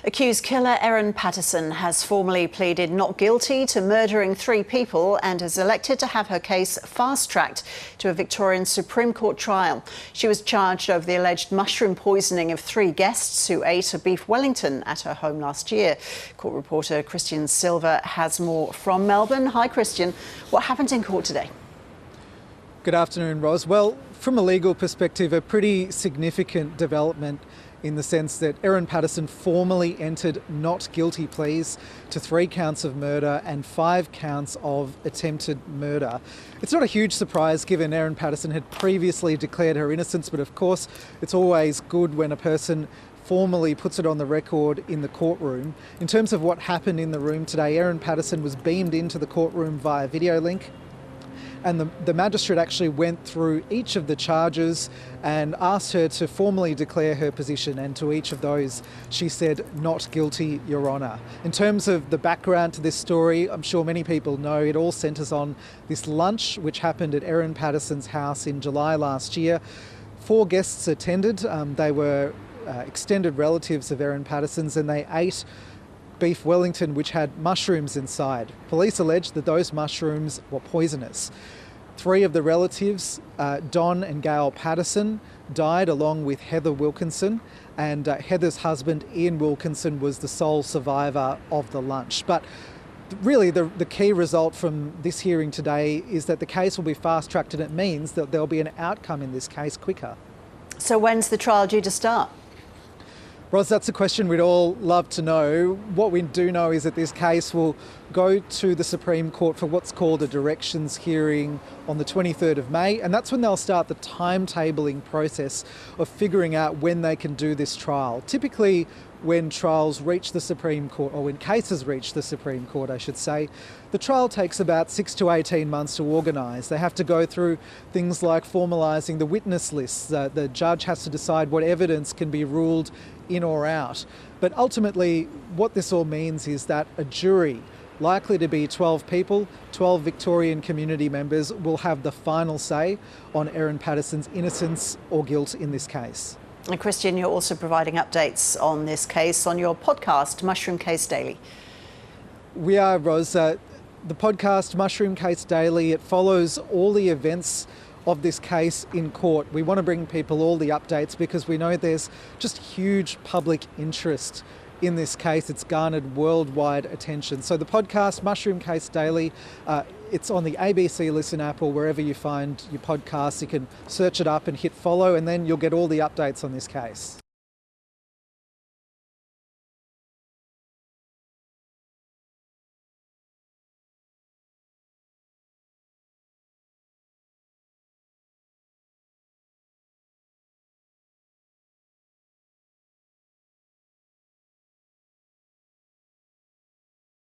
Accused killer Erin Patterson has formally pleaded not guilty to murdering 3 people and has elected to have her case fast-tracked to a Victorian Supreme Court trial. She was charged over the alleged mushroom poisoning of 3 guests who ate a beef Wellington at her home last year. Court reporter Christian Silva has more from Melbourne. Hi Christian, what happened in court today? Good afternoon, Ros. Well, from a legal perspective, a pretty significant development in the sense that Erin Patterson formally entered not guilty pleas to 3 counts of murder and 5 counts of attempted murder. It's not a huge surprise given Erin Patterson had previously declared her innocence, but of course it's always good when a person formally puts it on the record in the courtroom. In terms of what happened in the room today, Erin Patterson was beamed into the courtroom via video link. And the magistrate actually went through each of the charges and asked her to formally declare her position, and to each of those she said, "Not guilty, Your Honour." In terms of the background to this story, I'm sure many people know it all centres on this lunch which happened at Erin Patterson's house in July last year. 4 guests attended. They were extended relatives of Erin Patterson's, and they ate beef Wellington which had mushrooms inside. Police alleged that those mushrooms were poisonous. 3 of the relatives, Don and Gail Patterson, died along with Heather Wilkinson, and Heather's husband Ian Wilkinson was the sole survivor of the lunch. But really the key result from this hearing today is that the case will be fast-tracked, and it means that there'll be an outcome in this case quicker. So when's the trial due to start? Ros, that's a question we'd all love to know. What we do know is that this case will go to the Supreme Court for what's called a directions hearing on the 23rd of May, and that's when they'll start the timetabling process of figuring out when they can do this trial. Typically, when trials reach the Supreme Court, or when cases reach the Supreme Court, I should say, the trial takes about 6 to 18 months to organise. They have to go through things like formalising the witness lists. The judge has to decide what evidence can be ruled in or out. But ultimately, what this all means is that a jury, likely to be 12 people, 12 Victorian community members, will have the final say on Erin Patterson's innocence or guilt in this case. And Christian, you're also providing updates on this case on your podcast, Mushroom Case Daily. We are, Ros. The podcast, Mushroom Case Daily, it follows all the events of this case in court. We want to bring people all the updates because we know there's just huge public interest in this case. It's garnered worldwide attention. So the podcast, Mushroom Case Daily, it's on the ABC Listen app or wherever you find your podcasts. You can search it up and hit follow, and then you'll get all the updates on this case.